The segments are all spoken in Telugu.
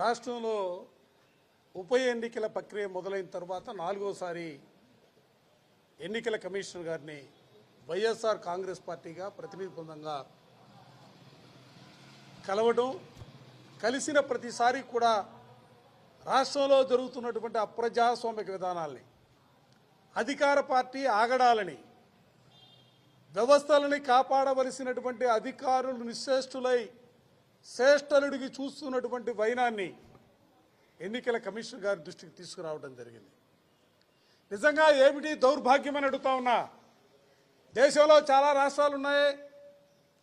రాష్ట్రంలో ఉప ఎన్నికల ప్రక్రియ మొదలైన తర్వాత నాలుగోసారి ఎన్నికల కమిషనర్ గారిని వైఎస్ఆర్ కాంగ్రెస్ పార్టీగా ప్రతినిధి బృందంగా కలవడం, కలిసిన ప్రతిసారి కూడా రాష్ట్రంలో జరుగుతున్నటువంటి అప్రజాస్వామిక విధానాల్ని, అధికార పార్టీ ఆగడాలని, వ్యవస్థలని కాపాడవలసినటువంటి అధికారులు నిశ్చేష్టులై శ్రేష్ఠలుడికి చూస్తున్నటువంటి వైనాన్ని ఎన్నికల కమిషనర్ గారి దృష్టికి తీసుకురావడం జరిగింది. నిజంగా ఏమిటి దౌర్భాగ్యమని అడుగుతా ఉన్నా. దేశంలో చాలా రాష్ట్రాలు ఉన్నాయి.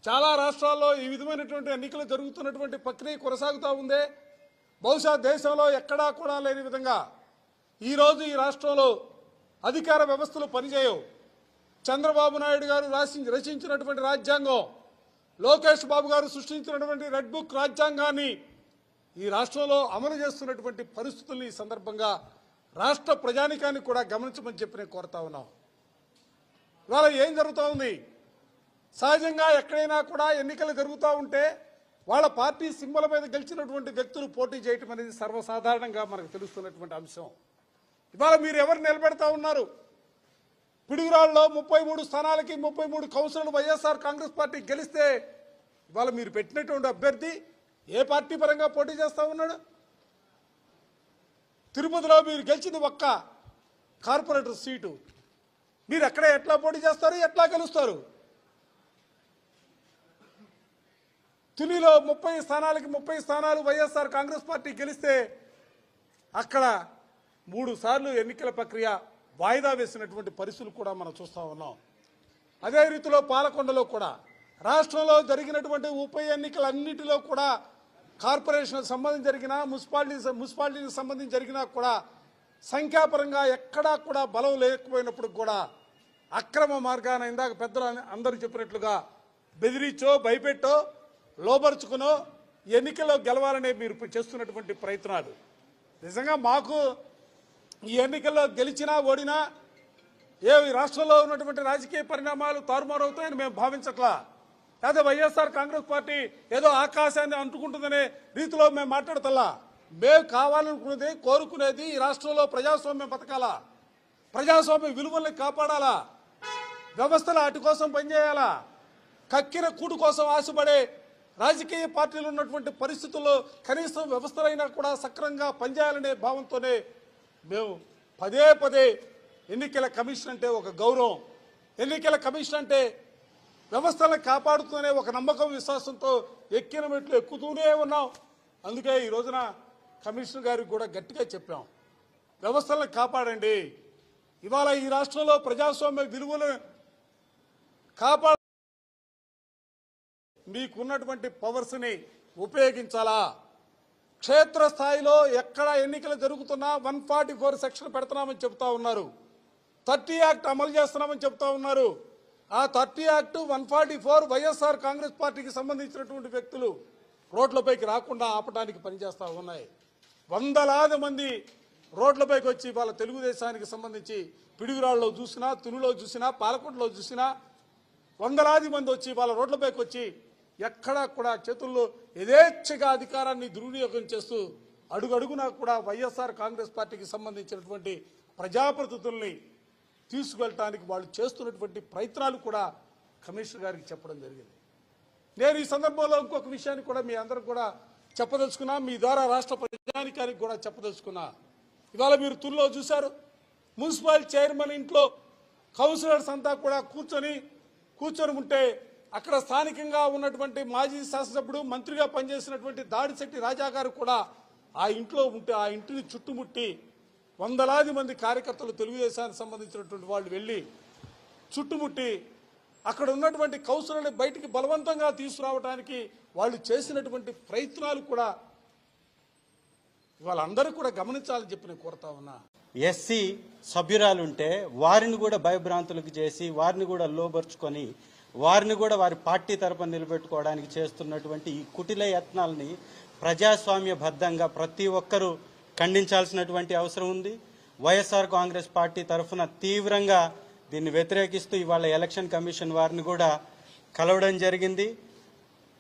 చాలా రాష్ట్రాల్లో ఈ విధమైనటువంటి ఎన్నికలు జరుగుతున్నటువంటి ప్రక్రియ కొనసాగుతూ ఉంది. బహుశా దేశంలో ఎక్కడా కూడా లేని విధంగా ఈరోజు ఈ రాష్ట్రంలో అధికార వ్యవస్థలు పనిచేయవు. చంద్రబాబు నాయుడు గారు రచించినటువంటి రాజ్యాంగం, లోకేష్ బాబు గారు సృష్టించినటువంటి రెడ్ బుక్ రాజ్యాంగాన్ని ఈ రాష్ట్రంలో అమలు చేస్తున్నటువంటి పరిస్థితుల్ని ఈ సందర్భంగా రాష్ట్ర ప్రజానికాన్ని కూడా గమనించమని చెప్పి నేను కోరుతా ఉన్నాం. ఇవాళ ఏం జరుగుతూ ఉంది? సహజంగా ఎక్కడైనా కూడా ఎన్నికలు జరుగుతూ ఉంటే వాళ్ళ పార్టీ సింబల్ మీద గెలిచినటువంటి వ్యక్తులు పోటీ చేయటం అనేది సర్వసాధారణంగా మనకు తెలుస్తున్నటువంటి అంశం. ఇవాళ మీరు ఎవరు నిలబెడతా ఉన్నారు? పిడుగురాళ్ళలో 33 స్థానాలకి 33 కౌన్సిలర్లు వైఎస్ఆర్ కాంగ్రెస్ పార్టీ గెలిస్తే ఇవాళ మీరు పెట్టినటువంటి అభ్యర్థి ఏ పార్టీ పరంగా పోటీ చేస్తా ఉన్నాడు? తిరుపతిలో మీరు గెలిచింది ఒక్క కార్పొరేటర్ సీటు. మీరు ఎక్కడ ఎట్లా పోటీ చేస్తారు? ఎట్లా గెలుస్తారు? తునిలో 30 స్థానాలకి 30 స్థానాలు వైఎస్ఆర్ కాంగ్రెస్ పార్టీ గెలిస్తే అక్కడ 3 సార్లు ఎన్నికల ప్రక్రియ వాయిదా వేసినటువంటి పరిస్థితులు కూడా మనం చూస్తూ ఉన్నాం. అదే రీతిలో పాలకొండలో కూడా రాష్ట్రంలో జరిగినటువంటి ఉప ఎన్నికలన్నిటిలో కూడా కార్పొరేషన్లకు సంబంధించి జరిగినా మున్సిపాలిటీకి సంబంధించి జరిగినా కూడా సంఖ్యాపరంగా ఎక్కడా కూడా బలం లేకపోయినప్పుడు కూడా అక్రమ మార్గాన ఇందాక పెద్దలు అందరూ చెప్పినట్లుగా బెదిరించో భయపెట్టో లోబరుచుకునో ఎన్నికల్లో గెలవాలనే మీరు చేస్తున్నటువంటి ప్రయత్నాలు నిజంగా మాకు ఈ ఎన్నికల్లో గెలిచినా ఓడినా ఈ రాష్ట్రంలో ఉన్నటువంటి రాజకీయ పరిణామాలు తారుమారవుతాయని మేము భావించట్లా. లేదా వైఎస్ఆర్ కాంగ్రెస్ పార్టీ ఏదో ఆకాశాన్ని అంటుకుంటుందనే రీతిలో మేము మాట్లాడతల్లా. మేము కావాలనుకునేది కోరుకునేది ఈ రాష్ట్రంలో ప్రజాస్వామ్యం బతకాలా, ప్రజాస్వామ్య విలువల్ని కాపాడాలా, వ్యవస్థల అటు కోసం పనిచేయాలా. కక్కిన కూడు కోసం ఆశపడే రాజకీయ పార్టీలు ఉన్నటువంటి పరిస్థితుల్లో కనీసం వ్యవస్థలైనా కూడా సక్రమంగా పనిచేయాలనే భావంతోనే మేము పదే పదే ఎన్నికల కమిషన్ అంటే ఒక గౌరవం, ఎన్నికల కమిషన్ అంటే వ్యవస్థలను కాపాడుతూనే ఒక నమ్మకం విశ్వాసంతో ఎక్కిన మెట్లు ఎక్కుతూనే ఉన్నాం. అందుకే ఈ రోజున కమిషనర్ గారికి కూడా గట్టిగా చెప్పాం, వ్యవస్థలను కాపాడండి. ఇవాళ ఈ రాష్ట్రంలో ప్రజాస్వామ్య విలువలను కాపాడ మీకున్నటువంటి పవర్స్ని ఉపయోగించాలా. క్షేత్రస్థాయిలో ఎక్కడ ఎన్నికలు జరుగుతున్నా 144 సెక్షన్ పెడుతున్నామని చెప్తా ఉన్నారు. 30 యాక్ట్ అమలు చేస్తున్నామని చెప్తా ఉన్నారు. ఆ 30 యాక్ట్ 144 వైఎస్ఆర్ కాంగ్రెస్ పార్టీకి సంబంధించినటువంటి వ్యక్తులు రోడ్లపైకి రాకుండా ఆపడానికి పనిచేస్తూ ఉన్నాయి. వందలాది మంది రోడ్లపైకి వచ్చి వాళ్ళ తెలుగుదేశానికి సంబంధించి పిడుగురాళ్ళలో చూసినా, తునిలో చూసినా, పాలకొండలో చూసినా వందలాది మంది వచ్చి వాళ్ళ రోడ్లపైకి వచ్చి ఎక్కడా కూడా చేతుల్లో యథేచ్ఛగా అధికారాన్ని దుర్వినియోగం చేస్తూ అడుగడుగునా కూడా వైఎస్ఆర్ కాంగ్రెస్ పార్టీకి సంబంధించినటువంటి ప్రజాప్రతినిధుల్ని తీసుకువెళ్ళటానికి వాళ్ళు చేస్తున్నటువంటి ప్రయత్నాలు కూడా కమిషనర్ గారికి చెప్పడం జరిగింది. నేను ఈ సందర్భంలో ఇంకొక విషయాన్ని కూడా మీ అందరికి కూడా చెప్పదలుచుకున్నా, మీ ద్వారా రాష్ట్ర ప్రజానికానికి కూడా చెప్పదలుచుకున్నా. ఇవాళ మీరు తుల్లో చూశారు, మున్సిపల్ చైర్మన్ ఇంట్లో కౌన్సిలర్స్ అంతా కూడా కూర్చొని ఉంటే అక్కడ స్థానికంగా ఉన్నటువంటి మాజీ శాసనసభ్యుడు మంత్రిగా పనిచేసినటువంటి దాడిశెట్టి రాజా గారు కూడా ఆ ఇంట్లో ఉంటే ఆ ఇంటిని చుట్టుముట్టి వందలాది మంది కార్యకర్తలు తెలుగుదేశానికి సంబంధించినటువంటి వాళ్ళు వెళ్ళి చుట్టుముట్టి అక్కడ ఉన్నటువంటి కౌన్సిలర్ని బయటికి బలవంతంగా తీసుకురావడానికి వాళ్ళు చేసినటువంటి ప్రయత్నాలు కూడా వాళ్ళందరూ కూడా గమనించాలని చెప్పి నేను కోరుతా ఉన్నా. ఎస్సీ సభ్యురాలుంటే వారిని కూడా భయభ్రాంతులకు చేసి వారిని కూడా లోబర్చుకొని వారిని కూడా వారి పార్టీ తరపున నిలబెట్టుకోవడానికి చేస్తున్నటువంటి ఈ కుటిల యత్నాలని ప్రజాస్వామ్యబద్ధంగా ప్రతి ఒక్కరూ ఖండించాల్సినటువంటి అవసరం ఉంది. వైఎస్ఆర్ కాంగ్రెస్ పార్టీ తరఫున తీవ్రంగా దీన్ని వ్యతిరేకిస్తూ ఇవాళ ఎలక్షన్ కమిషన్ వారిని కూడా కలవడం జరిగింది.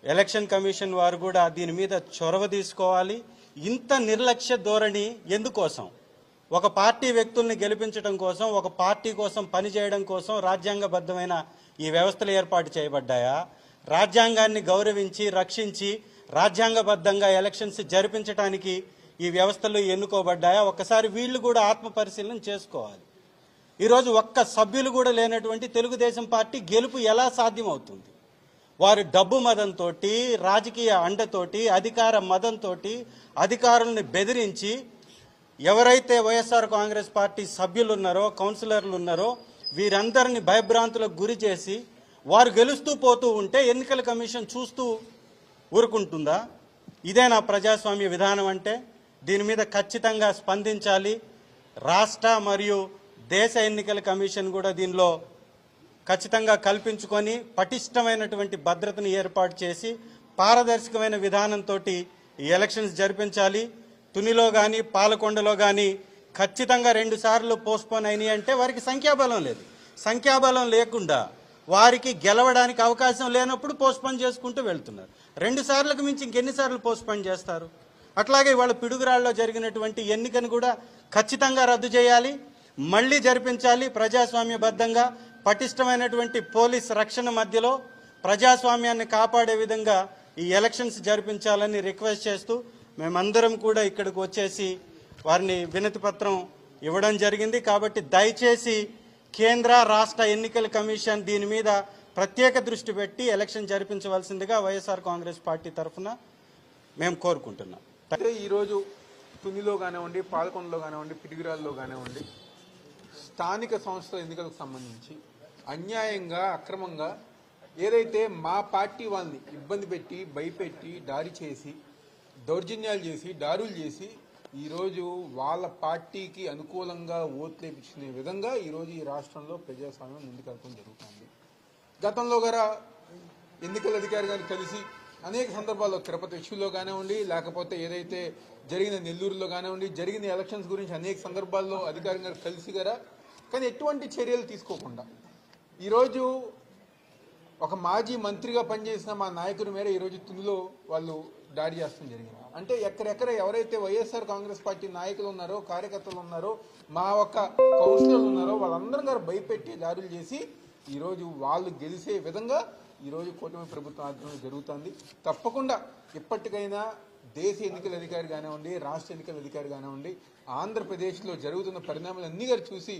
ఎలక్షన్ కమిషన్ వారు కూడా దీని మీద చొరవ తీసుకోవాలి. ఇంత నిర్లక్ష్య ధోరణి ఎందుకోసం? ఒక పార్టీ వ్యక్తుల్ని గెలిపించడం కోసం, ఒక పార్టీ కోసం పనిచేయడం కోసం రాజ్యాంగబద్ధమైన ఈ వ్యవస్థలు ఏర్పాటు చేయబడ్డాయా? రాజ్యాంగాన్ని గౌరవించి రక్షించి రాజ్యాంగబద్ధంగా ఎలక్షన్స్ జరిపించడానికి ఈ వ్యవస్థలు ఎన్నుకోబడ్డాయా? ఒక్కసారి వీళ్ళు కూడా ఆత్మ పరిశీలన చేసుకోవాలి. ఈరోజు ఒక్క సభ్యులు కూడా లేనటువంటి తెలుగుదేశం పార్టీ గెలుపు ఎలా సాధ్యమవుతుంది? వారు డబ్బు మదంతో, రాజకీయ అండతోటి, అధికార మదంతో అధికారుల్ని బెదిరించి ఎవరైతే వైఎస్ఆర్ కాంగ్రెస్ పార్టీ సభ్యులు ఉన్నారో, కౌన్సిలర్లు ఉన్నారో వీరందరినీ భయభ్రాంతులకు గురి చేసి వారు గెలుస్తూ పోతూ ఉంటే ఎన్నికల కమిషన్ చూస్తూ ఊరుకుంటుందా? ఇదేనా ప్రజాస్వామ్య విధానం అంటే? దీని మీద ఖచ్చితంగా స్పందించాలి. రాష్ట్ర మరియు దేశ ఎన్నికల కమిషన్ కూడా దీనిలో ఖచ్చితంగా కల్పించుకొని పటిష్టమైనటువంటి భద్రతను ఏర్పాటు చేసి పారదర్శకమైన విధానంతో ఈ ఎలక్షన్స్ జరిపించాలి. తునిలో కానీ పాలకొండలో కానీ ఖచ్చితంగా 2 సార్లు పోస్ట్పోన్ అయినాయి అంటే వారికి సంఖ్యాబలం లేదు. సంఖ్యాబలం లేకుండా వారికి గెలవడానికి అవకాశం లేనప్పుడు పోస్ట్పోన్ చేసుకుంటూ వెళ్తున్నారు. 2 సార్లకు మించి ఇంకెన్నిసార్లు పోస్ట్పోన్ చేస్తారు? అట్లాగే వాళ్ళ పిడుగురాళ్ళలో జరిగినటువంటి ఎన్నికను కూడా ఖచ్చితంగా రద్దు చేయాలి, మళ్ళీ జరిపించాలి. ప్రజాస్వామ్యబద్ధంగా పటిష్టమైనటువంటి పోలీస్ రక్షణ మధ్యలో ప్రజాస్వామ్యాన్ని కాపాడే విధంగా ఈ ఎలక్షన్స్ జరిపించాలని రిక్వెస్ట్ చేస్తూ మేమందరం కూడా ఇక్కడికి వచ్చేసి వారిని వినతి పత్రం ఇవ్వడం జరిగింది. కాబట్టి దయచేసి కేంద్ర రాష్ట్ర ఎన్నికల కమిషన్ దీని మీద ప్రత్యేక దృష్టి పెట్టి ఎలక్షన్ జరిపించవలసిందిగా వైఎస్ఆర్ కాంగ్రెస్ పార్టీ తరఫున మేము కోరుకుంటున్నాం. అయితే ఈరోజు తునిలో కానివ్వండి, పాలకొండలో కానివ్వండి, పిడుగురాల్లో కానివ్వండి స్థానిక సంస్థల ఎన్నికలకు సంబంధించి అన్యాయంగా, అక్రమంగా ఏదైతే మా పార్టీ వాళ్ళని ఇబ్బంది పెట్టి, భయపెట్టి, దాడి చేసి, దౌర్జన్యాలు చేసి, దాడులు చేసి ఈరోజు వాళ్ళ పార్టీకి అనుకూలంగా ఓట్లేపించుకునే విధంగా ఈరోజు ఈ రాష్ట్రంలో ప్రజాస్వామ్యం ముందుకెళ్ళడం జరుగుతుంది. గతంలో గారా ఎన్నికల అధికారి గారిని కలిసి అనేక సందర్భాల్లో తిరుపతి ఇష్యూలో కానివ్వండి, లేకపోతే ఏదైతే జరిగిన నెల్లూరులో కానివ్వండి, జరిగిన ఎలక్షన్స్ గురించి అనేక సందర్భాల్లో అధికారి గారు కలిసి గారా, కానీ ఎటువంటి చర్యలు తీసుకోకుండా ఈరోజు ఒక మాజీ మంత్రిగా పనిచేసిన మా నాయకుడి మేర ఈరోజు తునిలో వాళ్ళు దాడి చేస్తడం జరిగింది. అంటే ఎక్కడెక్కడ ఎవరైతే వైఎస్ఆర్ కాంగ్రెస్ పార్టీ నాయకులు ఉన్నారో, కార్యకర్తలు ఉన్నారో, మా ఒక్క కౌన్సిలర్లు ఉన్నారో వాళ్ళందరం గారు భయపెట్టి దాడులు చేసి ఈరోజు వాళ్ళు గెలిచే విధంగా ఈరోజు కూటమి ప్రభుత్వం ఆధ్వర్యంలో జరుగుతుంది. తప్పకుండా ఇప్పటికైనా దేశ ఎన్నికల అధికారి కానివ్వండి, రాష్ట్ర ఎన్నికల అధికారి కానివ్వండి, ఆంధ్రప్రదేశ్లో జరుగుతున్న పరిణామాలన్నీ గారు చూసి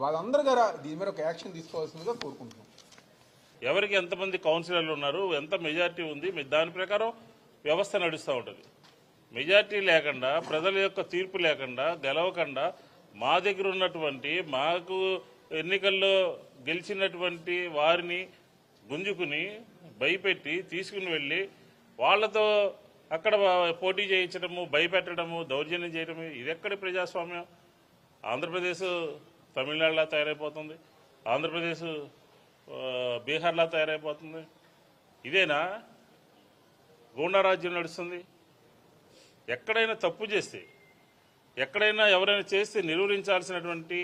వాళ్ళందరూ గారా దీని మీద ఒక యాక్షన్ తీసుకోవాల్సిందిగా కోరుకుంటున్నాం. ఎవరికి ఎంతమంది కౌన్సిలర్లు ఉన్నారు, ఎంత మెజార్టీ ఉంది, దాని ప్రకారం వ్యవస్థ నడుస్తూ ఉంటుంది. మెజార్టీ లేకుండా, ప్రజల యొక్క తీర్పు లేకుండా, గెలవకుండా మా దగ్గర ఉన్నటువంటి మాకు ఎన్నికల్లో గెలిచినటువంటి వారిని గుంజుకుని భయపెట్టి తీసుకుని వెళ్ళి వాళ్ళతో అక్కడ పోటీ చేయించడము, భయపెట్టడము, దౌర్జన్యం చేయడము, ఇది ఎక్కడి ప్రజాస్వామ్యం? ఆంధ్రప్రదేశ్ తమిళనాడులా తయారైపోతుంది, ఆంధ్రప్రదేశ్ బీహార్లా తయారైపోతుంది. ఇదేనా గూండా రాజ్యం నడుస్తుంది? ఎక్కడైనా తప్పు చేస్తే, ఎక్కడైనా ఎవరైనా చేస్తే నిరూపించాల్సినటువంటి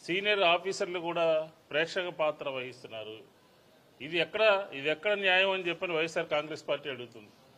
సీనియర్ ఆఫీసర్లు కూడా ప్రేక్షక పాత్ర వహిస్తున్నారు. ఇది ఎక్కడ న్యాయం అని చెప్పని వైఎస్ఆర్ కాంగ్రెస్ పార్టీ అడుగుతుంది.